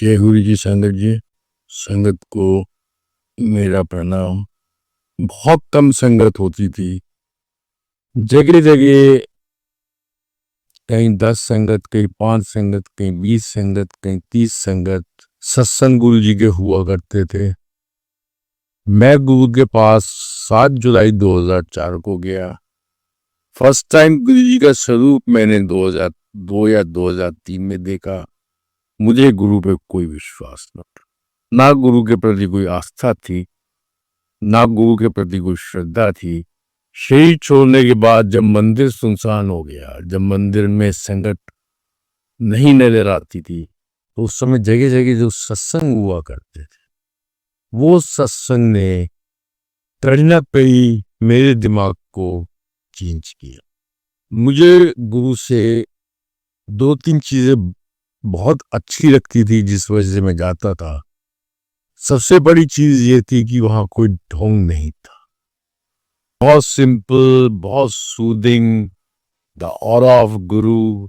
जय गुरु जी संगत जी। संगत को मेरा प्रणाम। बहुत कम संगत होती थी, जगह जगह कहीं 10 संगत, कहीं 5 संगत, कहीं 20 संगत, कहीं 30 संगत सत्संग गुरु जी के हुआ करते थे। मैं गुरु के पास 7 जुलाई 2004 को गया। फर्स्ट टाइम गुरु जी का स्वरूप मैंने 2002 या 2003 में देखा। मुझे गुरु पे कोई विश्वास न था, ना गुरु के प्रति कोई आस्था थी, ना गुरु के प्रति कोई श्रद्धा थी। शरीर छोड़ने के बाद जब मंदिर सुनसान हो गया, जब मंदिर में संगत नहीं नजर आती थी, तो उस समय जगह जगह जो सत्संग हुआ करते थे, वो सत्संग ने कहीं ना कहीं मेरे दिमाग को चेंज किया। मुझे गुरु से 2-3 चीजें बहुत अच्छी लगती थी, जिस वजह से मैं जाता था। सबसे बड़ी चीज ये थी कि वहां कोई ढोंग नहीं था, बहुत सिंपल, बहुत सूदिंग, द ऑरा ऑफ गुरु।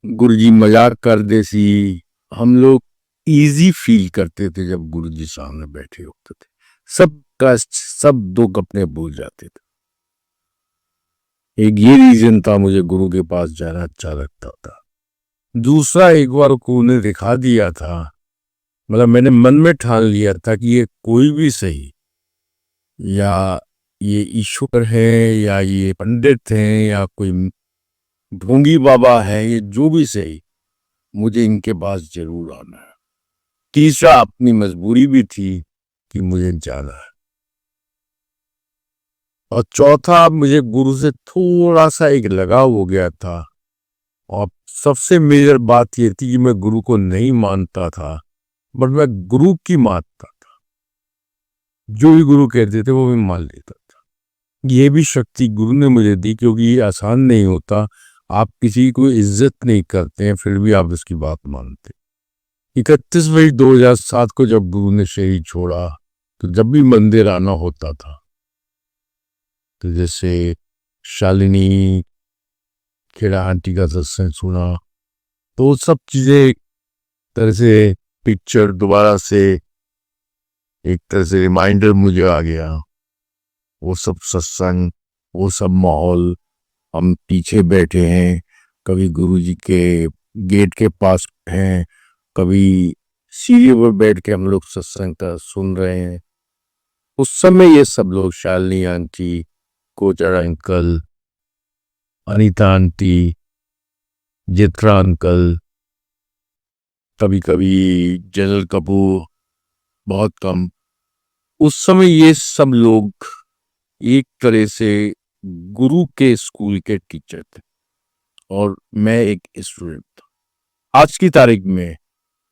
गुरु जी मजाक करते सी, हम लोग इजी फील करते थे जब गुरु जी सामने बैठे होते थे। सब कष्ट, सब दुख अपने भूल जाते थे। एक ये रीजन था मुझे गुरु के पास जाना अच्छा लगता था। दूसरा, एक बार गुरु ने दिखा दिया था, मतलब मैंने मन में ठान लिया था कि ये कोई भी सही, या ये ईश्वर है, या ये पंडित हैं, या कोई ढोंगी बाबा है, ये जो भी सही, मुझे इनके पास जरूर आना है। तीसरा, अपनी मजबूरी भी थी कि मुझे जाना है। और चौथा, मुझे गुरु से थोड़ा सा एक लगाव हो गया था। और सबसे मेजर बात यह थी कि मैं गुरु को नहीं मानता था, बट मैं गुरु की मानता था। जो भी गुरु कहते थे वो मैं मान लेता था। ये भी शक्ति गुरु ने मुझे दी, क्योंकि ये आसान नहीं होता। आप किसी को इज्जत नहीं करते हैं, फिर भी आप उसकी बात मानते। 31 मई 2007 को जब गुरु ने शरीर छोड़ा, तो जब भी मंदिर आना होता था, तो जैसे शालिनी खेड़ा आंटी का सत्संग सुना, तो सब चीजें तरह से पिक्चर दोबारा से एक तरह से रिमाइंडर मुझे आ गया। वो सब सत्संग, वो सब माहौल, हम पीछे बैठे हैं, कभी गुरु जी के गेट के पास हैं, कभी सीढ़ी पर बैठ के हम लोग सत्संग का सुन रहे हैं। उस समय ये सब लोग, Shalini aunty, Kochar uncle, Anita aunty, Jitra uncle, कभी कभी जनरल कपूर, बहुत कम, उस समय ये सब लोग एक तरह से गुरु के स्कूल के टीचर थे, और मैं एक स्टूडेंट था। आज की तारीख में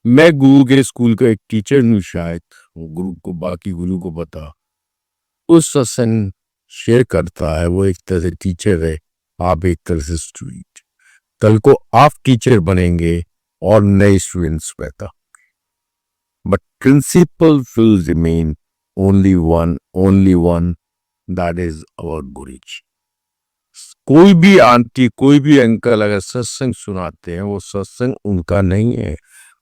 मैं गुरु के स्कूल का एक टीचर हूँ। शायद वो गुरु को, बाकी गुरु को पता, उस सत्संग शेयर करता है, वो एक तरह से टीचर है, आप एक तरह से स्टूडेंट। कल को आप टीचर बनेंगे और नए स्टूडेंट्स पैदा, but principal will remain only one, that is our गुरु जी। कोई भी आंटी, कोई भी अंकल अगर सत्संग सुनाते हैं, वो सत्संग उनका नहीं है,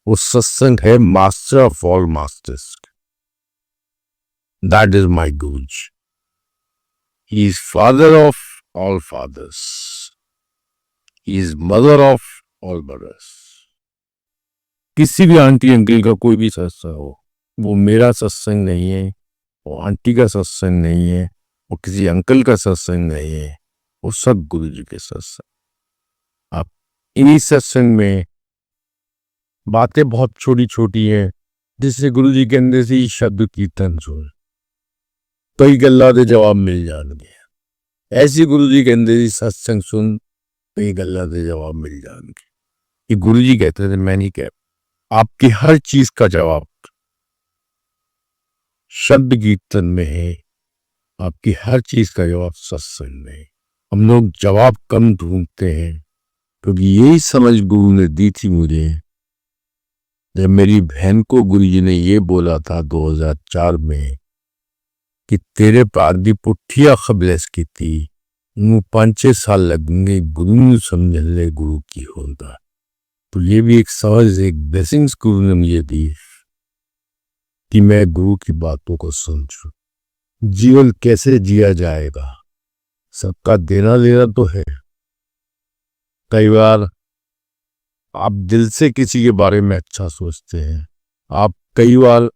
वो सत्संग है master of all masters. That is my guru ji. He is father of all fathers, he is mother of all mothers. किसी भी आंटी अंकल का कोई भी सत्संग हो, वो मेरा सत्संग नहीं है, वो आंटी का सत्संग नहीं है, वो किसी अंकल का सत्संग नहीं है, वो सब गुरु जी के सत्संग। आप इन्हीं सत्संग में बातें बहुत छोटी छोटी हैं, जिससे गुरु जी के अंदर से शब्द कीर्तन सुन, कई गल्ला दे जवाब मिल जाएंगे। ऐसी गुरु जी के अंदर से सत्संग सुन, कई गल्ला दे जवाब मिल जाएंगे। ये गुरु जी कहते थे, मैं नहीं कह। आपकी हर चीज का जवाब शब्द कीर्तन में है, आपकी हर चीज का जवाब सत्संग में है। हम लोग जवाब कम ढूंढते हैं, क्योंकि यही समझ गुरु ने दी थी मुझे। जब मेरी बहन को गुरु जी ने ये बोला था 2004 में कि तेरे पार दी पुठिया खबलेस की थी, 5-6 साल लगेंगे गुरु समझ ले गुरु की होता। तो ये भी एक सहज एक ब्लेसिंग्स गुरु ने मुझे दी कि मैं गुरु की बातों को समझूं। जीवन कैसे जिया जाएगा, सबका देना लेना तो है। कई बार आप दिल से किसी के बारे में अच्छा सोचते हैं, आप कई बार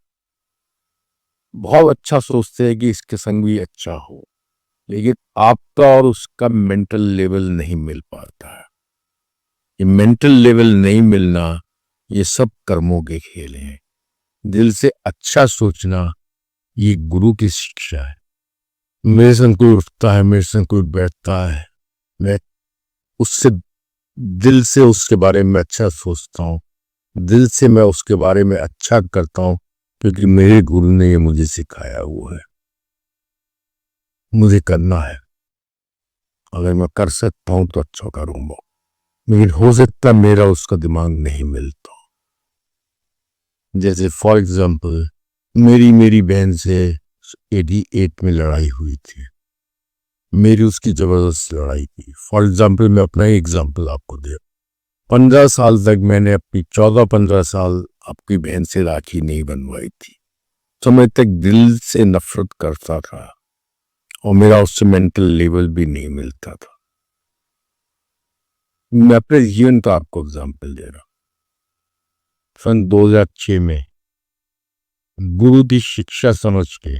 बहुत अच्छा सोचते हैं कि इसके संग भी अच्छा हो, लेकिन आपका और उसका मेंटल लेवल नहीं मिल पाता है। ये मेंटल लेवल नहीं मिलना, ये सब कर्मों के खेल हैं। दिल से अच्छा सोचना ये गुरु की शिक्षा है। मेरे संग कोई उठता है, मेरे संग कोई बैठता है, मैं उससे दिल से उसके बारे में अच्छा सोचता हूँ, दिल से मैं उसके बारे में अच्छा करता हूँ, क्योंकि मेरे गुरु ने ये मुझे सिखाया हुआ है, मुझे करना है। अगर मैं कर सकता हूं तो अच्छा करूंगा, लेकिन हो सकता मेरा उसका दिमाग नहीं मिलता। जैसे फॉर एग्जांपल मेरी बहन से 88 में लड़ाई हुई थी, मेरी उसकी जबरदस्त लड़ाई थी। फॉर एग्जांपल मैं अपना ही एग्जांपल आपको दे, 15 साल तक मैंने अपनी 14-15 साल आपकी बहन से राखी नहीं बनवाई थी। समय तक दिल से नफरत करता था और मेरा उससे मेंटल लेवल भी नहीं मिलता था। मैं अपने जीवन का आपको एग्जांपल दे रहा हूं। सन 2006 में गुरु की शिक्षा समझ के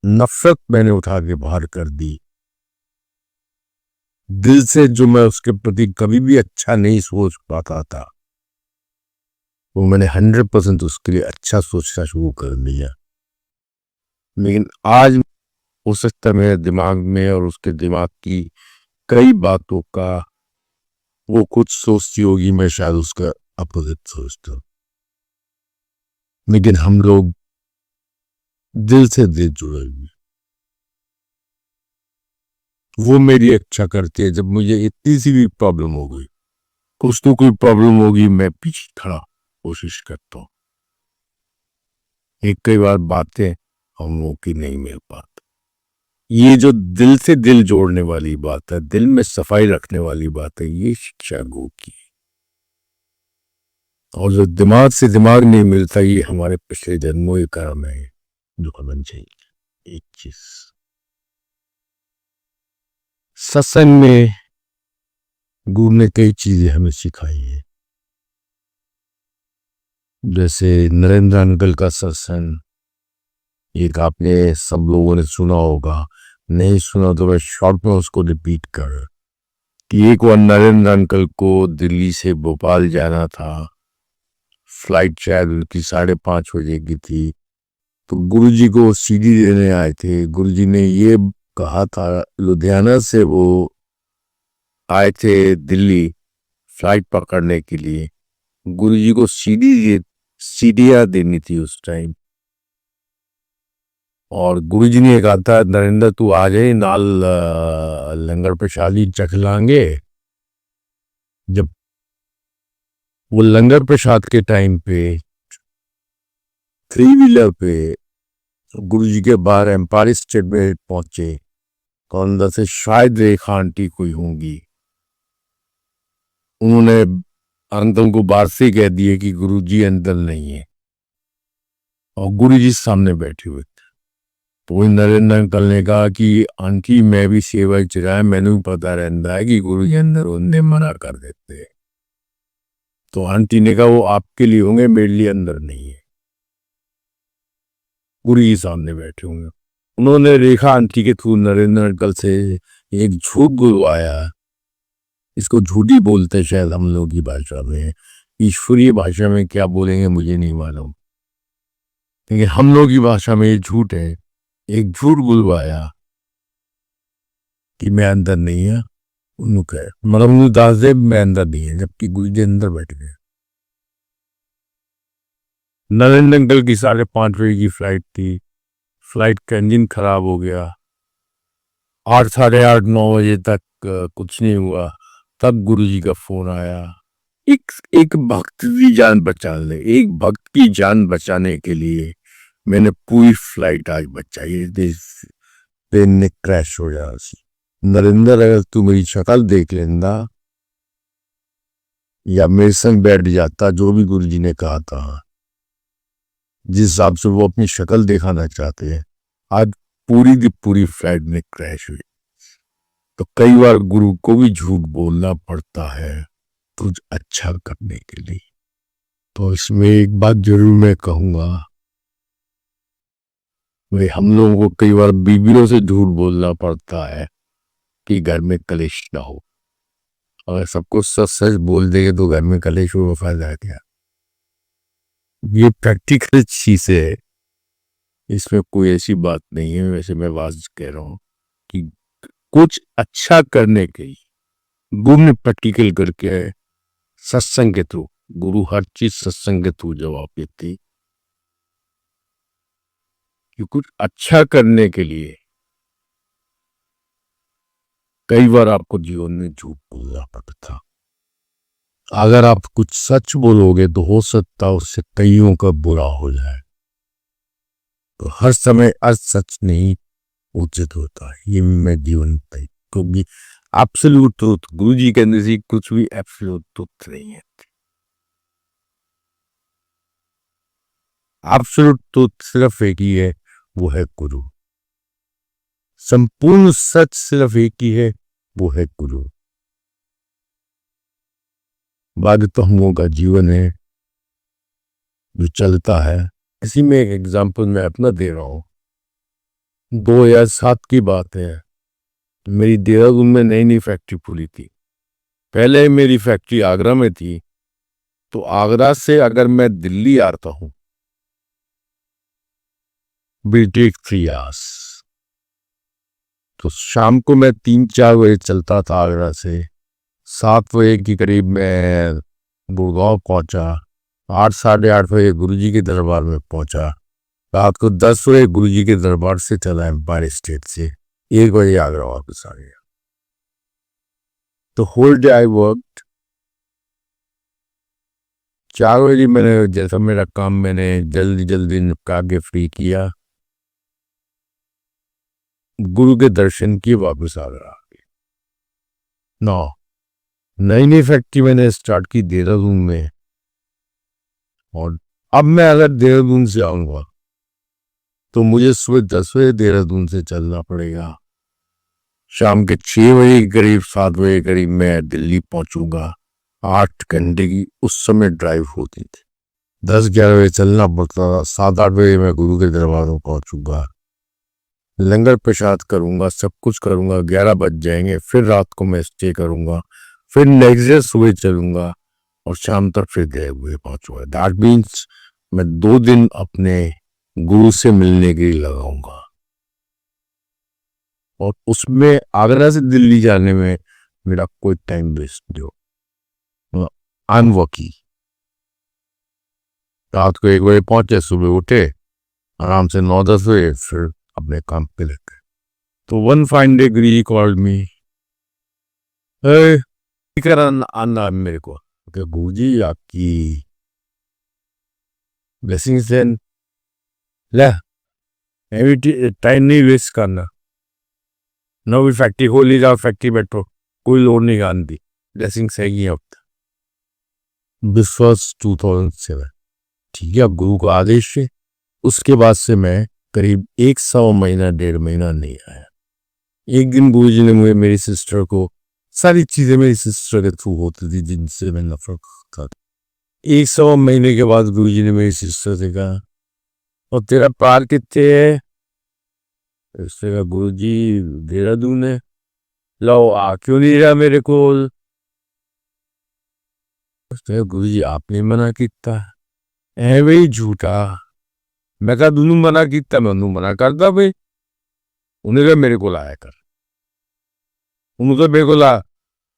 नफरत मैंने उठा के बाहर कर दी। दिल से जो मैं उसके प्रति कभी भी अच्छा नहीं सोच पाता था, वो मैंने 100% उसके लिए अच्छा सोचना शुरू कर दिया। लेकिन आज हो सकता है मेरे दिमाग में और उसके दिमाग की कई बातों का वो कुछ सोचती होगी, मैं शायद उसका अपोजिट सोचता हूं, लेकिन हम लोग दिल से दिल जुड़े हुए। वो मेरी अच्छा करती है। जब मुझे इतनी सी भी प्रॉब्लम हो गई, कुछ तो कोई प्रॉब्लम होगी, मैं पीछे खड़ा कोशिश करता हूँ। एक कई बार बातें हम लोगों की नहीं मिल पाती। ये जो दिल से दिल जोड़ने वाली बात है, दिल में सफाई रखने वाली बात है, ये शिक्षा गुरु की। और जो दिमाग से दिमाग नहीं मिलता, ये हमारे पिछले जन्मों के कर्म है जो हमें चाहिए। एक चीज सत्संग में गुरु ने कई चीजें हमें सिखाई है। जैसे नरेंद्र अंकल का सत्संग, एक आपने सब लोगों ने सुना होगा, नहीं सुना तो मैं शॉर्ट में उसको रिपीट कर कि एक बार नरेंद्र अंकल को दिल्ली से भोपाल जाना था। फ्लाइट शायद उनकी 5:30 बजे की थी। तो गुरुजी को सीडी देने आए थे। गुरुजी ने ये कहा था, लुधियाना से वो आए थे दिल्ली फ्लाइट पकड़ने के लिए। गुरुजी को सीढ़ियां देनी थी उस टाइम, और गुरुजी ने कहा था, नरेंद्र तू आ जाए नाल लंगर प्रसादी चख लांगे। जब वो लंगर प्रसाद के टाइम पे 3 व्हीलर पे गुरुजी के बाहर एम्पायर स्टेट में पहुंचे, तो अंदर से शायद रेखा आंटी कोई होंगी, उन्होंने अंकल को बाहर से कह दिए कि गुरुजी अंदर नहीं है, और गुरुजी सामने बैठे हुए थे। तो नरेंद्र अंकल ने कहा कि आंटी मैं भी सेवा चुराया, मैंने भी पता रहता है कि गुरुजी अंदर, उन्हें मना कर देते हैं। तो आंटी ने कहा वो आपके लिए होंगे, मेरे लिए अंदर नहीं है। गुरुजी सामने बैठे होंगे। उन्होंने रेखा आंटी के थ्रू नरेंद्र अंकल से एक झूठ बुलवाया। इसको झूठी बोलते शायद हम लोग की भाषा में, ईश्वरीय भाषा में क्या बोलेंगे मुझे नहीं मालूम, लेकिन हम लोग की भाषा में ये झूठ है। एक झूठ बुलवाया कि मैं अंदर नहीं है, उन्होंने मतलब दासदेव मैं अंदर नहीं है, जबकि गुरुजी अंदर बैठ गए। नरेंद्र अंकल की 5:30 बजे की फ्लाइट थी। फ्लाइट का इंजन खराब हो गया। 8, 8:30, 9 बजे तक कुछ नहीं हुआ। तब गुरुजी का फोन आया। एक भक्त की जान बचाने, एक भक्त की जान बचाने के लिए मैंने पूरी फ्लाइट आज बचाई। प्लेन ने क्रैश हो जाना सी। नरेंद्र अगर तू मेरी शक्ल देख लेंदा या मेरे संग बैठ जाता, जो भी गुरुजी ने कहा था, जिस हिसाब से वो अपनी शक्ल दिखाना चाहते हैं, आज पूरी की पूरी फ्लाइट में क्रैश हुई। तो कई बार गुरु को भी झूठ बोलना पड़ता है कुछ अच्छा करने के लिए। तो इसमें एक बात जरूर मैं कहूंगा, भाई हम लोगों को कई बार बीवियों से झूठ बोलना पड़ता है कि घर में कलेश ना हो। अगर सबको सच सच बोल देंगे तो घर में कलेश हो, फायदा है क्या? ये प्रैक्टिकल चीज है, इसमें कोई ऐसी बात नहीं है। वैसे मैं वाज कह रहा हूँ कि कुछ अच्छा करने के लिए गुरु ने प्रैक्टिकल करके है, सत्संग के थ्रू। गुरु हर चीज सत्संग के थ्रू जवाब देती कि कुछ अच्छा करने के लिए कई बार आपको जीवन में झूठ बोलना पड़ता। अगर आप कुछ सच बोलोगे तो हो सकता उससे कईयों का बुरा हो जाए। तो हर समय सच नहीं उचित होता है, ये मैं जीवन पे, क्योंकि एब्सोल्यूट ट्रूथ गुरु जी के नजदीक कुछ भी एब्सोल्यूट ट्रूथ नहीं है। एब्सोल्यूट ट्रूथ सिर्फ एक ही है, वो है गुरु। संपूर्ण सच सिर्फ एक ही है, वो है गुरु। बाद तो हम लोगों का जीवन है जो चलता है। इसी में एक एग्जांपल मैं अपना दे रहा हूं। 2007 की बात है, मेरी देहरादून में नई नई फैक्ट्री खुली थी। पहले मेरी फैक्ट्री आगरा में थी, तो आगरा से अगर मैं दिल्ली आता हूं विल टेक 3 आवर्स। तो शाम को मैं 3-4 बजे चलता था आगरा से, 7 बजे के करीब मैं गुड़गांव पहुंचा, 8-8:30 बजे गुरुजी के दरबार में पहुंचा, रात को 10 बजे गुरुजी के दरबार से चला एम्पायर स्टेट से, 1 बजे आगरा वापस आ गया। तो होल डे आई वर्कड। 4 बजे मैंने जैसा मेरा काम मैंने जल्दी जल्दी निपटा के फ्री किया, गुरु के दर्शन किए, वापस आगरा आ गए। नई नई फैक्ट्री मैंने स्टार्ट की देहरादून में, और अब मैं अगर देहरादून से आऊंगा तो मुझे सुबह 10 बजे देहरादून से चलना पड़ेगा, शाम के 6 बजे करीब 7 बजे करीब मैं दिल्ली पहुंचूंगा। 8 घंटे की उस समय ड्राइव होती थी। 10-11 बजे चलना पड़ता था, 7-8 बजे मैं गुरु के दरबार में पहुंचूंगा, लंगर प्रसाद करूंगा, सब कुछ करूंगा, 11 बज जाएंगे। फिर रात को मैं स्टे करूंगा, फिर नेक्स्ट डे सुबह चलूंगा और शाम तक फिर गए हुए पहुंचूंगा। दैट मीन्स मैं 2 दिन अपने गुरु से मिलने के लिए लगाऊंगा, और उसमें आगरा से दिल्ली जाने में मेरा कोई टाइम वेस्ट नहीं हो। I am working. रात को 1 बजे पहुंचे, सुबह उठे आराम से 9-10 बजे, फिर अपने काम पे लग गए। तो वन फाइन डे गुरुजी कॉल्ड मी, आना मेरे को, गुरुजी आपकी ब्लेसिंग्स देन ले, टाइम नहीं वेस्ट करना, नवी फैक्ट्री खोल ली, जाओ फैक्ट्री बैठो, कोई लोड नहीं आती, ब्लेसिंग्स है अब। This was 2007। ठीक है, अब गुरु का आदेश है। उसके बाद से मैं करीब 1 महीना 1.5 महीना नहीं आया। एक दिन गुरुजी ने मुझे, मेरी सिस्टर को, सारी चीजें मेरी सिस्टर के थ्रू होती थी जिनसे मैं नफरत करता था। 1 महीने के बाद गुरुजी ने मेरी सिस्टर से कहा, और तेरा प्यार कितने है? उसने कहा गुरुजी देहरादून है। लो आ क्यों नहीं रहा मेरे को? उसने गुरुजी आपने मना किया है भाई, झूठा। मैं कहा दोनों मना किया, मैं उन्होंने मना करता भाई। उन्हें कहा मेरे को लाया कर, उन्होंने मेरे को ला।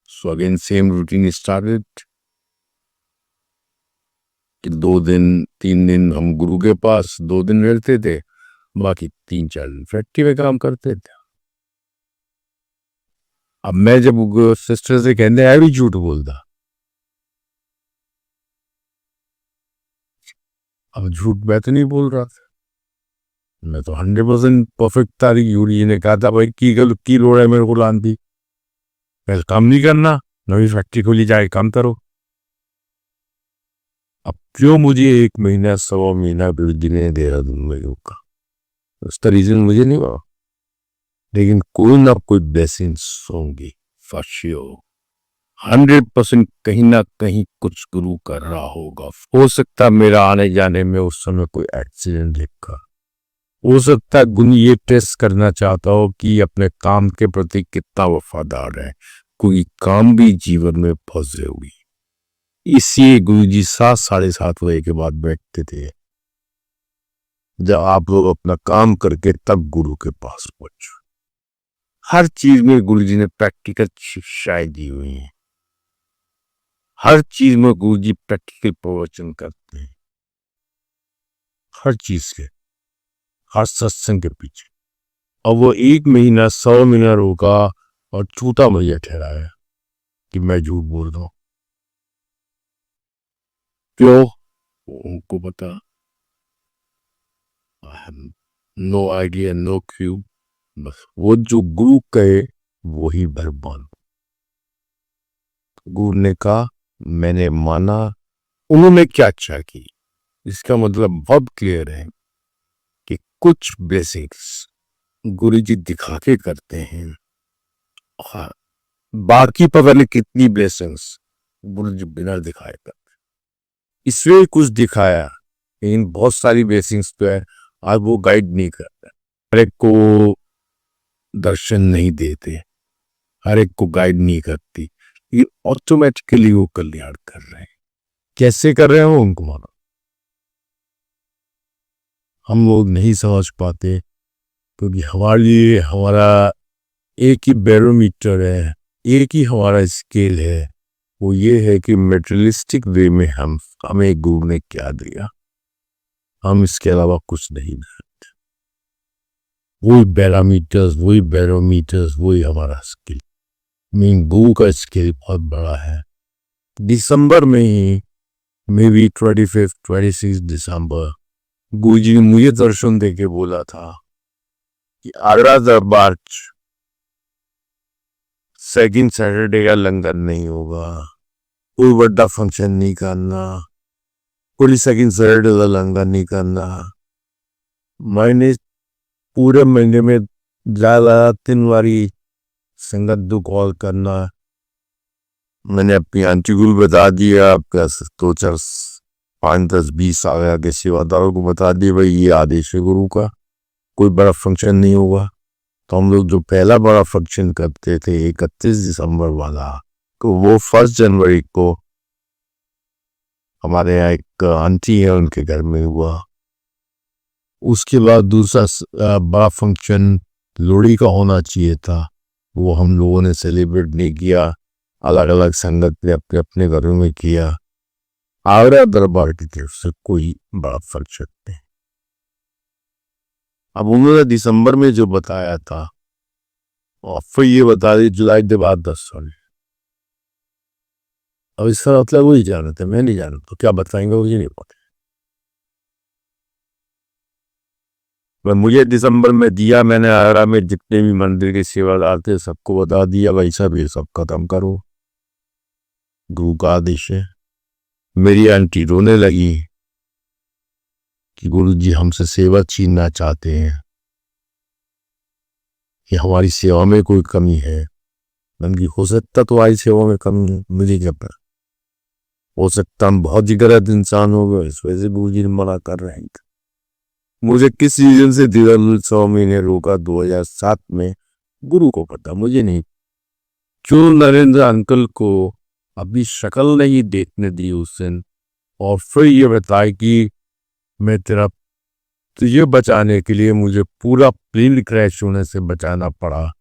So again same routine started कि 2 दिन 3 दिन हम गुरु के पास 2 दिन रहते थे, बाकी 3-4 दिन फैक्ट्री में काम करते थे। अब मैं जब सिस्टर से कहने आया भी झूठ बोलता, अब झूठ मैं तो नहीं बोल रहा था, मैं तो 100% परफेक्ट था। यूरी ने कहा था भाई की लोड़ है मेरे को लान दी, पहले काम नहीं करना, नवी फैक्ट्री खोली जाए काम करो। क्यों मुझे 1 महीना 1.25 महीना गुरुजी ने देहरादून में रोका, उसका रीजन मुझे नहीं पता, लेकिन कोई ना कोई ब्लेसिंग्स होंगी फॉर श्योर। 100% कहीं ना कहीं कुछ गुरु कर रहा होगा। हो सकता है मेरा आने जाने में उस समय कोई एक्सीडेंट देखा, हो सकता है गुरु ये टेस्ट करना चाहता हो कि अपने काम के प्रति कितना वफादार है, कोई काम भी जीवन में फंसे हुई। इसलिए गुरुजी 7-7:30 बजे के बाद बैठते थे, जब आप लोग अपना काम करके तब गुरु के पास पहुंचो। हर चीज में गुरुजी ने प्रैक्टिकल शिक्षाएं दी हुई हैं, हर चीज में गुरुजी प्रैक्टिकल प्रवचन करते हैं, हर चीज के, हर सत्संग के पीछे। और वो 1 महीना 100 महीना रोका और झूठा मुझे ठहराया कि मैं झूठ बोल रहा हूं। क्यों? उनको पता, नो आइडिया, नो क्यू, बस वो जो गुरु कहे वही भगवान। गुरु ने कहा, मैंने माना। उन्होंने क्या अच्छा की, इसका मतलब बहुत क्लियर है कि कुछ बेसिक्स गुरुजी दिखा के करते हैं, हाँ, बाकी पता नहीं कितनी ब्लेसिंग्स गुरुजी बिना दिखाए करते। इसलिए कुछ दिखाया, लेकिन बहुत सारी ब्लेसिंग्स तो है आज वो गाइड नहीं करता, हर एक को दर्शन नहीं देते, हर एक को गाइड नहीं करती, ये ऑटोमेटिकली वो कल्याण कर रहे हैं। कैसे कर रहे हो उनको मानो, हम लोग नहीं समझ पाते, क्योंकि हमारे लिए हमारा एक ही बैरोमीटर है, एक ही हमारा स्केल है, वो ये है कि मेटेरियलिस्टिक वे में हमें गुरु ने क्या दिया, हम इसके अलावा कुछ नहीं जानते। वही बैरोमीटर्स, वही हमारा स्किल। मीन गुरु का स्केल बहुत बड़ा है। दिसंबर में ही, मे बी 25-26 दिसंबर, गुरुजी ने मुझे दर्शन देके बोला था कि आगरा दरबार सेकंड सैटरडे का लंगर नहीं होगा, कोई बड़ा फंक्शन नहीं करना, कोई सेकंड सैटरडे का लंगर नहीं करना। मैंने पूरे महीने में ज्यादा 3 बारी संगत दो कॉल करना, मैंने अपनी आंटी को बता दिया, प्लस 2-4-5-10-20 आ गया के सेवादारों को बता दिया, भाई ये आदेश है गुरु का, कोई बड़ा फंक्शन नहीं होगा। तो हम लोग जो पहला बड़ा फंक्शन करते थे 31 दिसंबर वाला, तो वो 1 जनवरी को हमारे यहाँ एक आंटी है उनके घर में हुआ। उसके बाद दूसरा बड़ा फंक्शन लोहड़ी का होना चाहिए था, वो हम लोगों ने सेलिब्रेट नहीं किया, अलग अलग संगत ने अपने अपने घरों में किया। आगरा दरबार की तरफ से कोई बड़ा फंक्शन नहीं। अब उन्होंने दिसंबर में जो बताया था, और फिर ये बता दी जुलाई के बाद 10 साल। अब इसका मतलब वही जानते, मैं नहीं जानता, तो क्या बताएंगे मुझे नहीं पता। मुझे दिसंबर में दिया, मैंने आगरा में जितने भी मंदिर के सेवादार थे सबको बता दिया, भाई सब ये सब खत्म करो, गुरु का आदेश है। मेरी आंटी रोने लगी कि गुरुजी हमसे सेवा छीनना चाहते हैं, कि हमारी सेवा में कोई कमी है। मैंने हो सकता तो हमारी सेवा में कमी है, मुझे क्या पता, हो सकता हम बहुत ही गलत इंसान हो गए, इस वजह से गुरुजी ने मना कर रहे हैं। मुझे किस रीजन से 100 महीने रोका 2007 में, गुरु को पता, मुझे नहीं। क्यों नरेंद्र अंकल को अभी शक्ल नहीं देखने दी उस दिन, और फिर ये बताया कि मैं तुझे बचाने के लिए मुझे पूरा प्लेन क्रैश होने से बचाना पड़ा।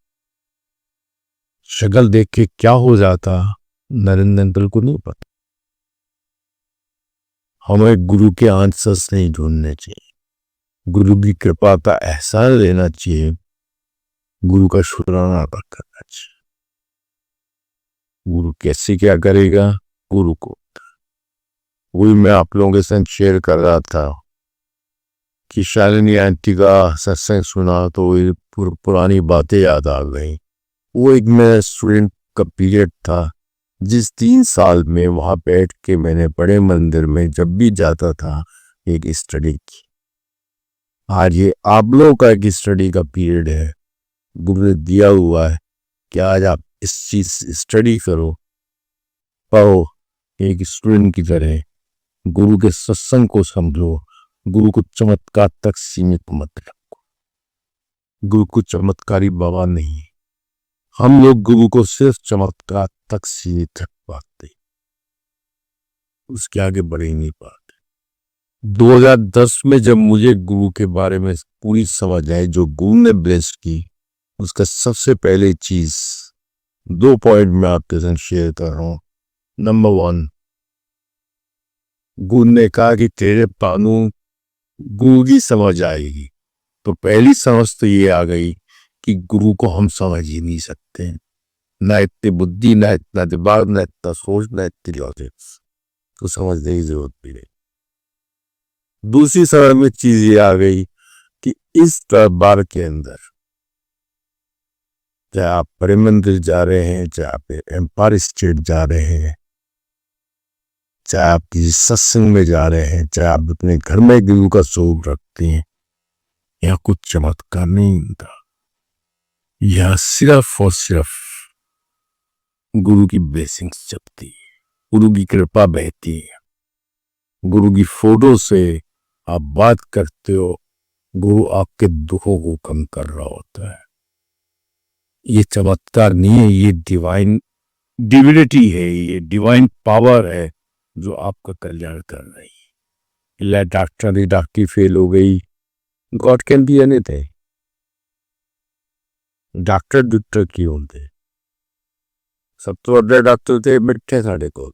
शक्ल देख के क्या हो जाता नरेंद्र अंकल को नहीं पता। हमें गुरु के आंसर्स नहीं ढूंढने चाहिए, गुरु की कृपा का एहसास लेना चाहिए, गुरु का शुक्राना अदा करना चाहिए। गुरु कैसे क्या करेगा गुरु को, वही मैं आप लोगों के साथ शेयर कर रहा था कि शालिनी आंटी का सत्संग सुना तो वही पुरानी बातें याद आ गई। वो एक मेरा स्टूडेंट का पीरियड था जिस 3 साल में वहां बैठ के मैंने बड़े मंदिर में जब भी जाता था एक स्टडी की। आज ये आप लोगों का एक स्टडी का पीरियड है, गुरु ने दिया हुआ है कि आज आप इस चीज स्टडी करो, पढ़ो एक स्टूडेंट की तरह, गुरु के सत्संग को समझो, गुरु को चमत्कार तक सीमित मत रखो। गुरु को चमत्कारी बाबा नहीं, हम लोग गुरु को सिर्फ चमत्कार तक सीमित रख पाते, उसके आगे बढ़ ही नहीं पाते। 2010 में जब मुझे गुरु के बारे में पूरी समझ आई, जो गुरु ने ब्लेस की, उसका सबसे पहले चीज 2 पॉइंट में आपके साथ शेयर कर रहा हूं। नंबर 1, गुरु ने कहा कि तेरे पानू गुरु की समझ आएगी। तो पहली समझ तो ये आ गई कि गुरु को हम समझ ही नहीं सकते, ना इतनी बुद्धि, ना इतना दिमाग, ना इतना सोच, ना इतनी लॉजिक, तो समझने की जरूरत भी नहीं। दूसरी समझ में चीज ये आ गई कि इस दरबार के अंदर, चाहे आप बड़े मंदिर जा रहे हैं, चाहे आप एम्पायर स्टेट जा रहे हैं, चाहे आप किसी सत्संग में जा रहे हैं, चाहे आप अपने घर में गुरु का स्वरूप रखते हैं, यहाँ कुछ चमत्कार नहीं होता। यह सिर्फ और सिर्फ गुरु की ब्लेसिंग्स चलती है, गुरु की कृपा बहती है। गुरु की फोटो से आप बात करते हो, गुरु आपके दुखों को कम कर रहा होता है। ये चमत्कार नहीं है, ये डिवाइन डिविनिटी है, ये डिवाइन पावर है जो आपका कल्याण कर रही है। डॉक्टर फेल हो गई, God can be anything. Doctor की होते, सब तो बड़े डॉक्टर थे मिठे साढ़े को।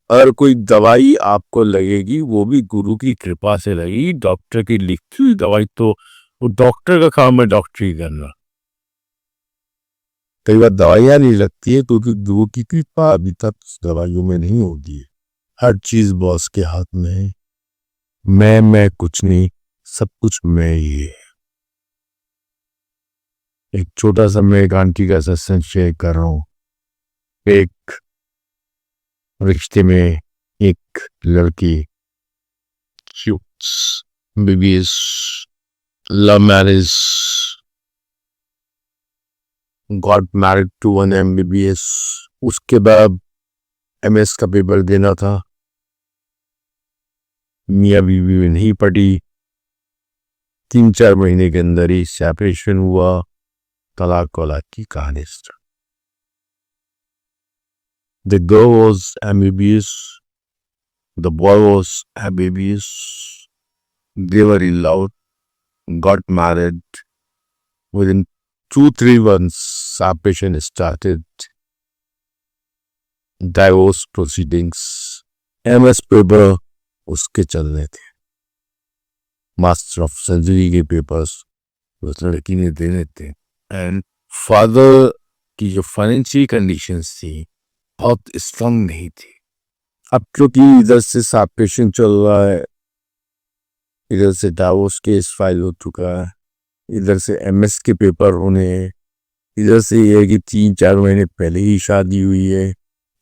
अगर कोई दवाई आपको लगेगी वो भी गुरु की कृपा से लगेगी। डॉक्टर की लिखी हुई दवाई तो वो डॉक्टर का काम है डॉक्टरी करना। कई बार दवाइयां नहीं लगती है क्योंकि गुरु की कृपा अभी तक दवाइयों में नहीं होती है। हर चीज बॉस के हाथ में है। मैं कुछ नहीं, सब कुछ मैं ही है। एक छोटा सा मैं एक आंटी का सत्संग शेयर कर रहा हूं। एक रिश्ते में एक लड़की BBS love marriage, got married to one MBBS। उसके बाद MS का पेपर देना था, मियाँ बीवी में नहीं पड़ी। 3-4 महीने के अंदर ही सेपरेशन हुआ, तलाक वलाक की कहानी start. The girl was MBBS, the boy was MBBS. They were in love, got married. Within 2-3 months, separation started. Divorce proceedings. MS paper उसके चलने थे, मास्टर ऑफ सर्जरी के पेपर्स उस लड़की ने देने थे। एंड फादर की जो फाइनेंशियल कंडीशंस थी बहुत स्ट्रांग नहीं थी। अब क्योंकि इधर से सेपरेशन चल रहा है, इधर से डाइवोर्स केस फाइल हो चुका है, इधर से MS के पेपर होने हैं, इधर से ये है कि 3-4 महीने पहले ही शादी हुई है।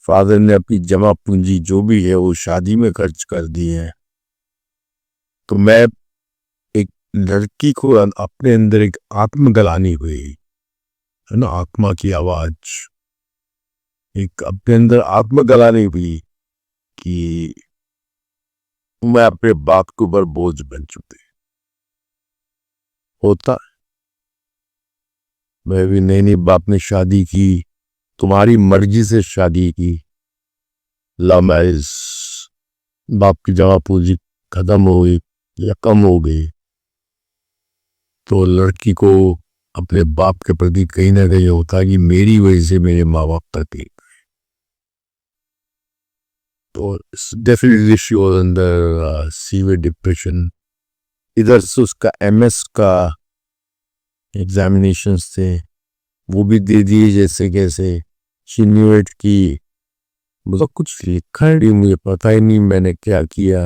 फादर ने अपनी जमा पूंजी जो भी है वो शादी में खर्च कर दी है। तो मैं एक लड़की को अपने अंदर एक आत्मग्लानि हुई है ना, आत्मा की आवाज, एक अपने अंदर आत्मग्लानि हुई कि मैं अपने बाप के ऊपर बोझ बन चुकी। होता मैं भी नई बाप ने शादी की, तुम्हारी मर्जी से शादी की, लव मैरिज, बाप की जमा पूंजी खत्म हो गई या कम हो गई, तो लड़की को अपने बाप के प्रति कहीं ना कहीं होता कि मेरी वजह से मेरे माँ बाप तक। तो definitely she was under severe depression. इधर से उसका MS का एग्जामिनेशंस थे, वो भी दे दिए जैसे कैसे। शी न्यू इट की मतलब कुछ लिखा ही नहीं, मुझे पता ही नहीं मैंने क्या किया।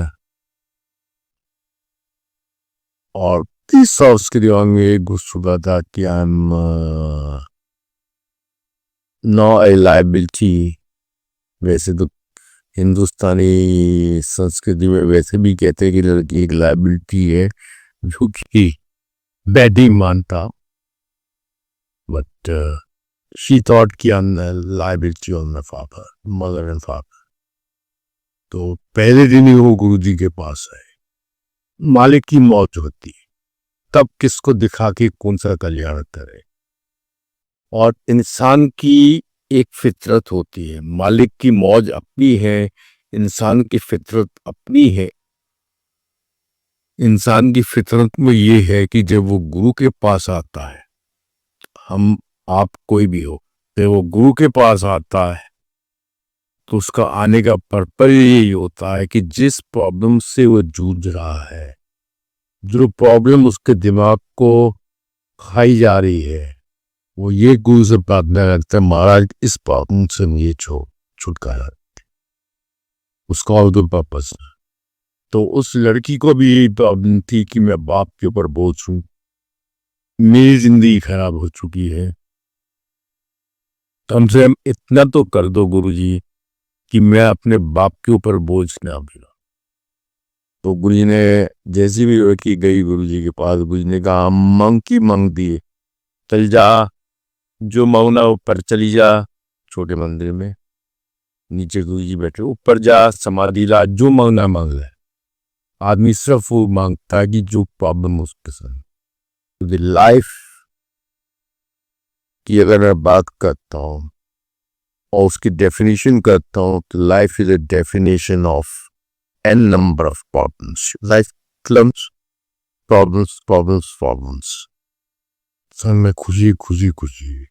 और तीसरा उसके दिमाग में एक घुस चुका था कि I am not a liability वैसे तो हिंदुस्तानी संस्कृति में वैसे भी कहते हैं कि लड़की एक लायबिलिटी है, जो कि बैडी मानता, बट शी थॉट कि I am liability on my father, mother and father. तो पहले दिन ही वो गुरु जी के पास आए। मालिक की मौत होती है, तब किसको दिखा के कौन सा कल्याण करे। और इंसान की एक फितरत होती है, मालिक की मौज अपनी है, इंसान की फितरत अपनी है। इंसान की फितरत में ये है कि जब वो गुरु के पास आता है, हम आप कोई भी हो, जब वो गुरु के पास आता है तो उसका आने का पर्पज यही होता है कि जिस प्रॉब्लम से वो जूझ रहा है, जो प्रॉब्लम उसके दिमाग को खाई जा रही है, वो ये गुरु से प्रार्थना करता है, महाराज इस प्रॉब्लम से मुझे छुटकारा। उसका और तो पर्पज। तो उस लड़की को भी यही प्रॉब्लम थी कि मैं बाप के ऊपर बोझ हूं, मेरी जिंदगी खराब हो चुकी है, कम से कम इतना तो कर दो गुरुजी कि मैं अपने बाप के ऊपर बोझ ना बना। तो गुरुजी ने जैसी भी लड़की गई गुरुजी के पास, गुरुजी ने कहा मांग की मांग दिए, चल जा, जो मांगना ऊपर चली जा। छोटे मंदिर में नीचे गुरुजी बैठे, ऊपर जा समाधि ला, जो मांगना मांग ले। आदमी सिर्फ वो मांगता है कि जो प्रॉब्लम उसके साथ। तो लाइफ की अगर मैं बात करता हूँ और उसकी डेफिनेशन करता हूँ, तो life is a definition of an number of problems. Life क्लम्स प्रॉब्लम्स प्रॉब्लम्स प्रॉब्लम्स, सब में खुशी खुशी खुशी।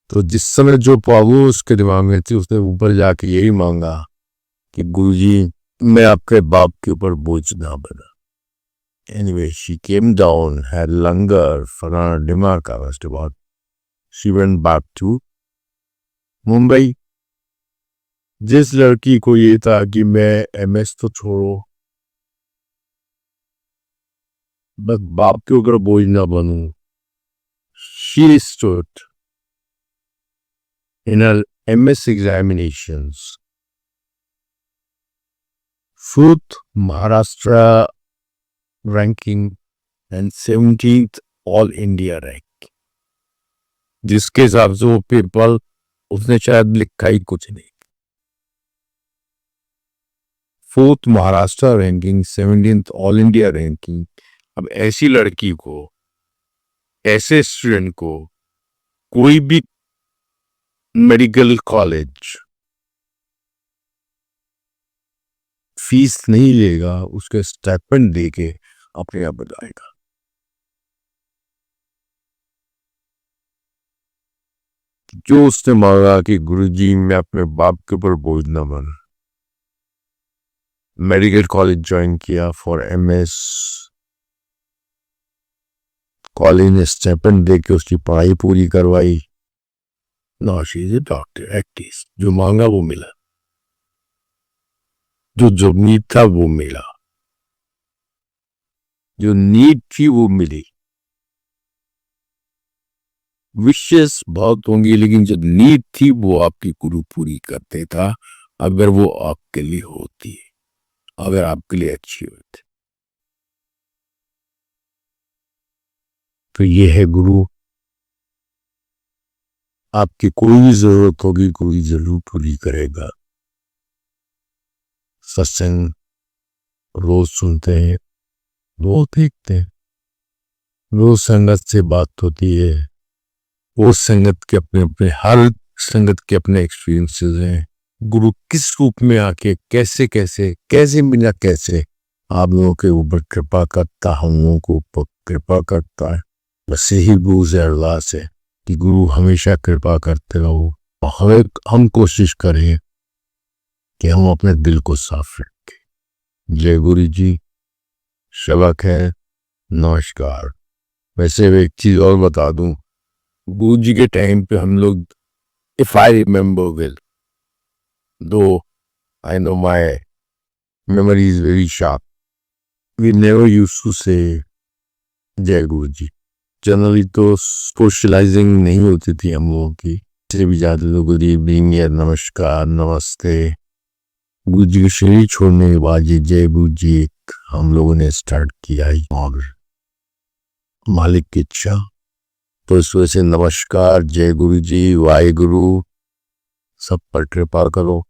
तो जिस समय जो प्रॉब्लम उसके दिमाग में थी, उसने ऊपर जाके यही मांगा कि गुरुजी मैं आपके बाप के ऊपर बोझ ना बना। Anyway, she came down, had langar, फलाना दिमाग का उसके बाद she went back to Mumbai. जिस लड़की को ये था कि मैं एमएस तो छोड़ो, बस बाप के ऊपर बोझ ना बनूं, she stood in her MS examinations, fourth Maharashtra ranking and 17th All India rank, जिसके हिसाब से वो पेपर उसने शायद लिखा ही कुछ नहीं। Fourth Maharashtra ranking, 17th all India ranking. अब ऐसी लड़की को, ऐसे स्टूडेंट को कोई भी मेडिकल कॉलेज फीस नहीं लेगा, उसके स्टाइपेंड देके अपने आप बताएगा। जो उसने मांगा कि गुरुजी मैं अपने बाप के ऊपर बोझ ना बना, मेडिकल कॉलेज ज्वाइन किया फॉर एमएस। कॉलेज ने स्टाइपेंड देके उसकी पढ़ाई पूरी करवाई। Now she is a doctor at least. जो मांगा वो मिला, जो नीड था वो मिला, जो नीड थी वो मिली। विशेष बहुत होंगी, लेकिन जो नीड थी वो आपकी गुरु पूरी करते था, अगर वो आपके लिए होती है, अगर आपके लिए अच्छी होती। तो ये है गुरु। आपकी कोई भी जरूरत होगी कोई जरूर पूरी करेगा। सत्संग रोज सुनते हैं, रोज देखते हैं, रोज संगत से बात होती है। वो संगत के अपने अपने, हर संगत के अपने एक्सपीरियंसेस हैं। गुरु किस रूप में आके कैसे कैसे कैसे बिना कैसे आप लोगों के ऊपर कृपा करता, हम लोगों को ऊपर कृपा करता है। बस यही गुरु से अरदास है कि गुरु हमेशा कृपा करते रहो। हम कोशिश करें कि हम अपने दिल को साफ रखें। जय गुरु जी। सबक है। नमस्कार। वैसे एक चीज और बता दूं, गुरु जी के टाइम पे हम लोग, इफ आई रिमेम्बर वेल, दो I know my memory is very sharp, we never used to say जय गुरु जी। जनरली तो सोशलाइजिंग नहीं होती थी हम लोगों की, से भी ज्यादा तो गुड इवनिंग या नमस्कार नमस्ते। गुरु जी के शरीर छोड़ने के बाद ये जय गुरु जी हम लोगों ने स्टार्ट किया है और मालिक की इच्छा तो इस वजह से नमस्कार, जय गुरु जी, वाहे गुरु, सब पर कृपा करो।